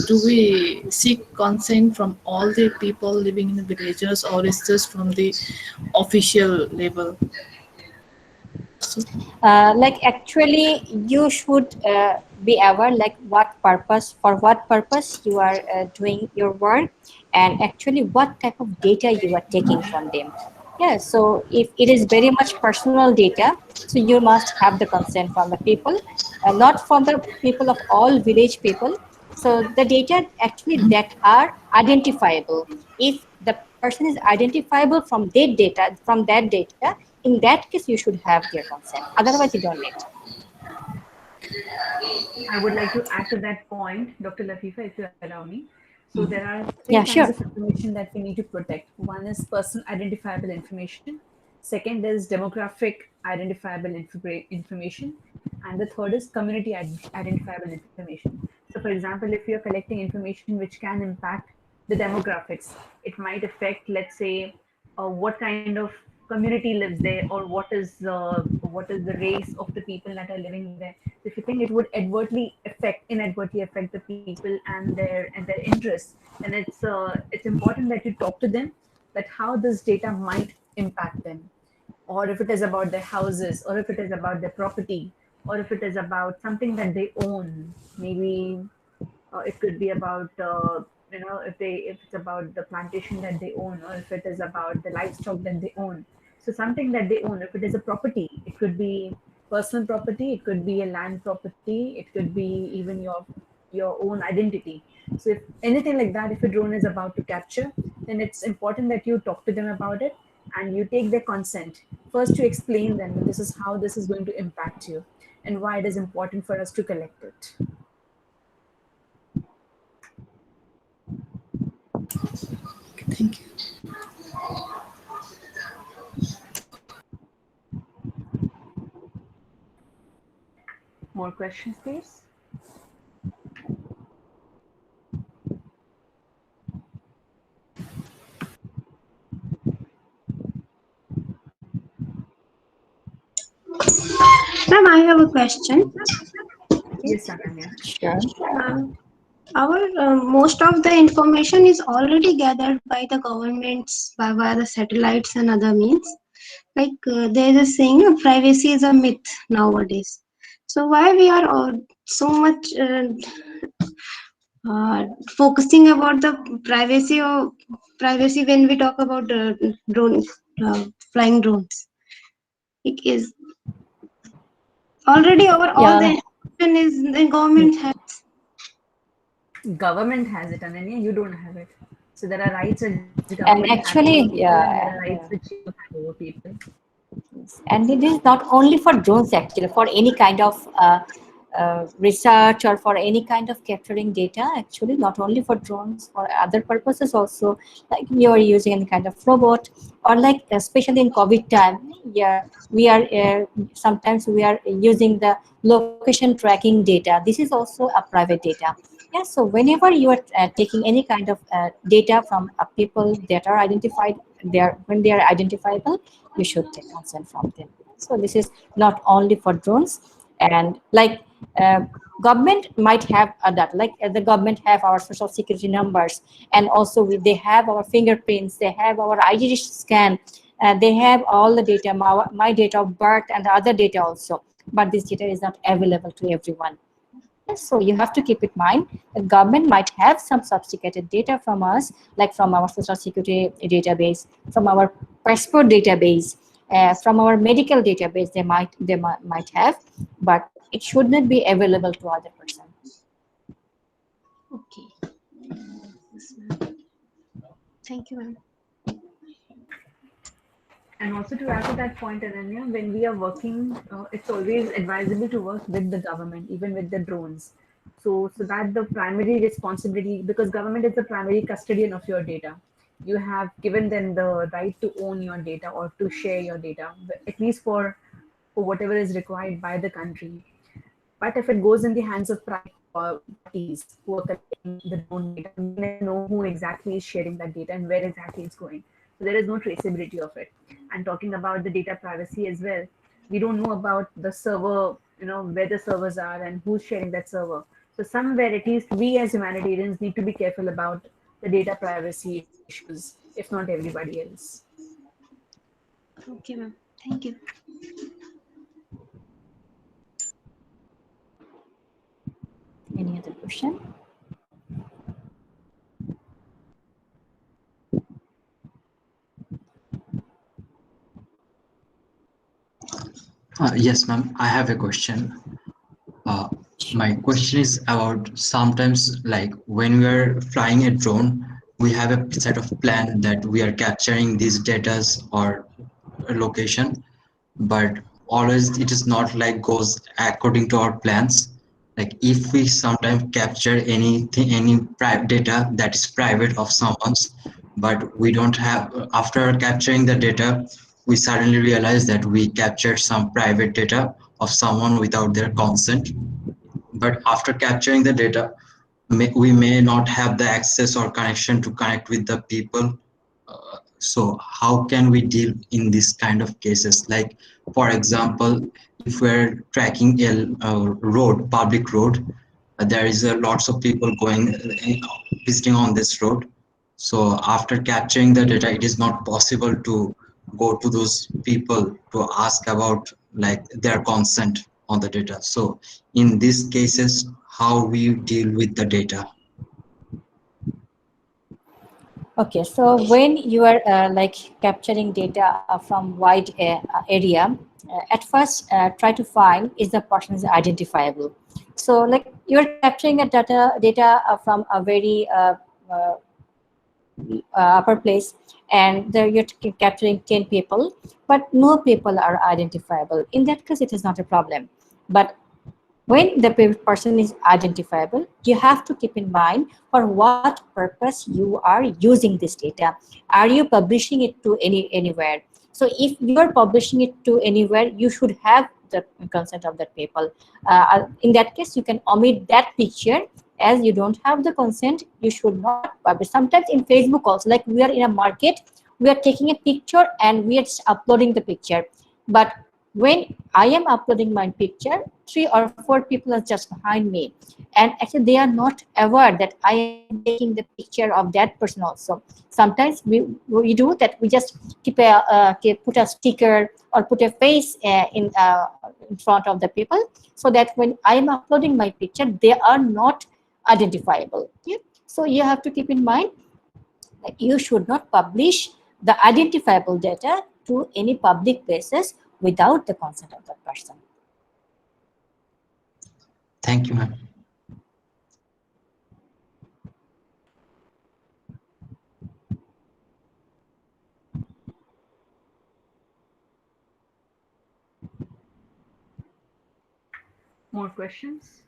do we seek consent from all the people living in the villages, or is just from the official level? So, Like actually you should be aware like what purpose you are doing your work, and actually what type of data you are taking from them. Yeah, so if it is very much personal data, so you must have the consent from the people, not from the people of all village people. So the data actually that are identifiable, if the person is identifiable from that data, in that case you should have their consent, otherwise you don't need. I would like to add to that point, Dr. Lafifa, if you allow me. So there are three Yeah, kinds of sure. information that we need to protect. One is person identifiable information. Second is demographic identifiable information. And the third is community identifiable information. So for example, if you're collecting information which can impact the demographics, it might affect, let's say, what kind of community lives there, or what is the race of the people that are living there. So if you think it would inadvertently affect the people and their interests, then it's important that you talk to them, that how this data might impact them, or if it is about their houses, or if it is about their property, or if it is about something that they own. Maybe it could be about if it's about the plantation that they own, or if it is about the livestock that they own. So something that they own, if it is a property, it could be personal property, it could be a land property, it could be even your own identity. So if anything like that, if a drone is about to capture, then it's important that you talk to them about it and you take their consent first to explain them that this is how this is going to impact you and why it is important for us to collect it. Thank you. More questions, please? Ma'am, I have a question. Yes, Ananya. Sure. Our most of the information is already gathered by the governments by via the satellites and other means. Like there is a saying, privacy is a myth nowadays. So why we are all so much focusing about the privacy when we talk about drone flying drones? It is already our all the Yeah. information is the government has. Government has it, Ananya, you don't have it. So there are rights which government And has over actually, people, and there are rights which you have over people. and it is not only for drones actually, for any kind of research or for any kind of capturing data actually, not only for drones, for other purposes also, like you are using any kind of robot, or like especially in COVID time, yeah, we are sometimes we are using the location tracking data. This is also a private data. Yeah, so whenever you are taking any kind of data from people that are identified, there when they are identifiable, you should take consent from them. So this is not only for drones. And like uh, government might have that, like the government have our social security numbers, and also they have our fingerprints, they have our ID scan, they have all the data, my date of birth and the other data also, but this data is not available to everyone. So you have to keep in mind that government might have some sophisticated data from us, like from our social security database, from our passport database, from our medical database. They might have, but it should not be available to other person. Okay. Yes, ma'am. Thank you, ma'am. And also to add to that point, Ananya, when we are working, it's always advisable to work with the government, even with the drones. So that the primary responsibility, because government is the primary custodian of your data, you have given them the right to own your data or to share your data, at least for whatever is required by the country. But if it goes in the hands of private parties who are collecting the drone data, we never know who exactly is sharing that data and where exactly it's going. So there is no traceability of it. And talking about the data privacy as well, we don't know about the server, where the servers are and who's sharing that server. So somewhere, at least we as humanitarians need to be careful about the data privacy issues, if not everybody else. Okay, ma'am. Thank you. Any other question? Yes, ma'am. I have a question. Uh, my question is about sometimes like when we are flying a drone, we have a set of plan that we are capturing these datas or a location, but always it is not like goes according to our plans. Like if we sometimes capture anything, any private data that is private of someone's, but we don't have, after capturing the data, we suddenly realize that we captured some private data of someone without their consent. But after capturing the data, we may not have the access or connection to connect with the people. So how can we deal in this kind of cases? Like, for example, if we're tracking a road, public road, there is lots of people going visiting on this road. So after capturing the data, it is not possible to go to those people to ask about like their consent on the data. So in these cases, how we deal with the data? Okay, so when you are like capturing data from wide area, at first try to find is the person is identifiable. So like you are capturing a data from a very upper place, and there you're capturing 10 people, but no people are identifiable. In that case, it is not a problem. But when the person is identifiable, you have to keep in mind for what purpose you are using this data. Are you publishing it to anywhere? So if you are publishing it to anywhere, you should have the consent of that people. In that case, you can omit that picture. As you don't have the consent, you should not publish. Sometimes in Facebook also, like we are in a market, we are taking a picture and we are just uploading the picture. But when I am uploading my picture, 3 or 4 people are just behind me, and actually they are not aware that I am taking the picture of that person also. Sometimes we do that, we just put a sticker or put a face in front of the people, so that when I am uploading my picture, they are not identifiable. Yeah? So you have to keep in mind that you should not publish the identifiable data to any public places without the consent of that person. Thank you, ma'am. More questions?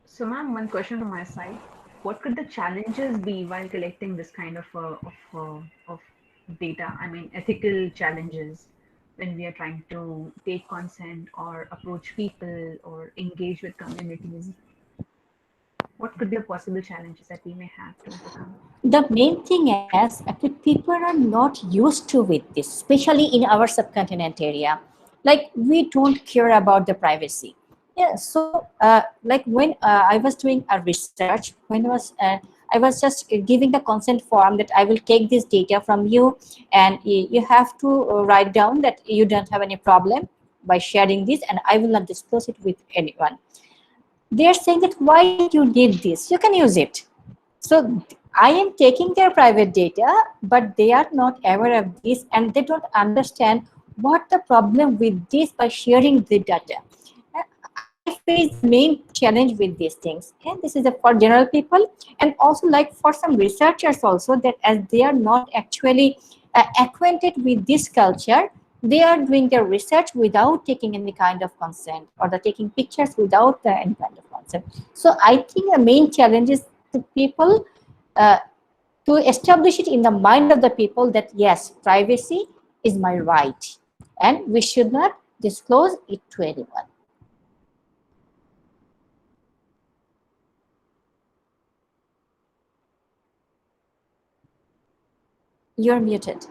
So, ma'am, one question from my side. What could the challenges be while collecting this kind of data? I mean, ethical challenges when we are trying to take consent or approach people or engage with communities. What could be the possible challenges that we may have to overcome? The main thing is actually people are not used to with this, especially in our subcontinent area. Like we don't care about the privacy. Yeah, so like when I was doing a research, when I was just giving the consent form that I will take this data from you, and you have to write down that you don't have any problem by sharing this, and I will not disclose it with anyone. They are saying that why you need this, you can use it. So I am taking their private data, but they are not aware of this, and they don't understand what the problem with this by sharing the data. I face the main challenge with these things, and this is for general people, and also like for some researchers also, that as they are not actually acquainted with this culture, they are doing their research without taking any kind of consent, or they're taking pictures without any kind of consent. So I think the main challenge is to people uh, to establish it in the mind of the people that yes, privacy is my right, and we should not disclose it to anyone. You're muted.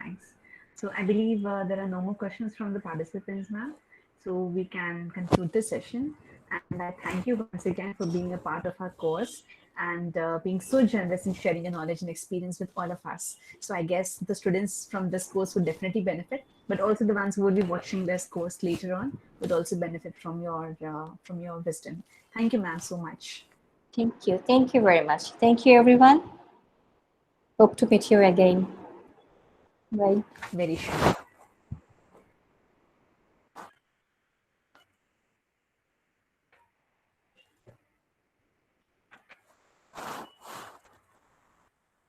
Thanks. So I believe there are no more questions from the participants now. So we can conclude this session. And I thank you once again for being a part of our course and being so generous in sharing your knowledge and experience with all of us. So I guess the students from this course would definitely benefit, but also the ones who will be watching this course later on would also benefit from your wisdom. Thank you, ma'am, so much. Thank you. Thank you very much. Thank you, everyone. Hope to meet you again. Bye. Very sure.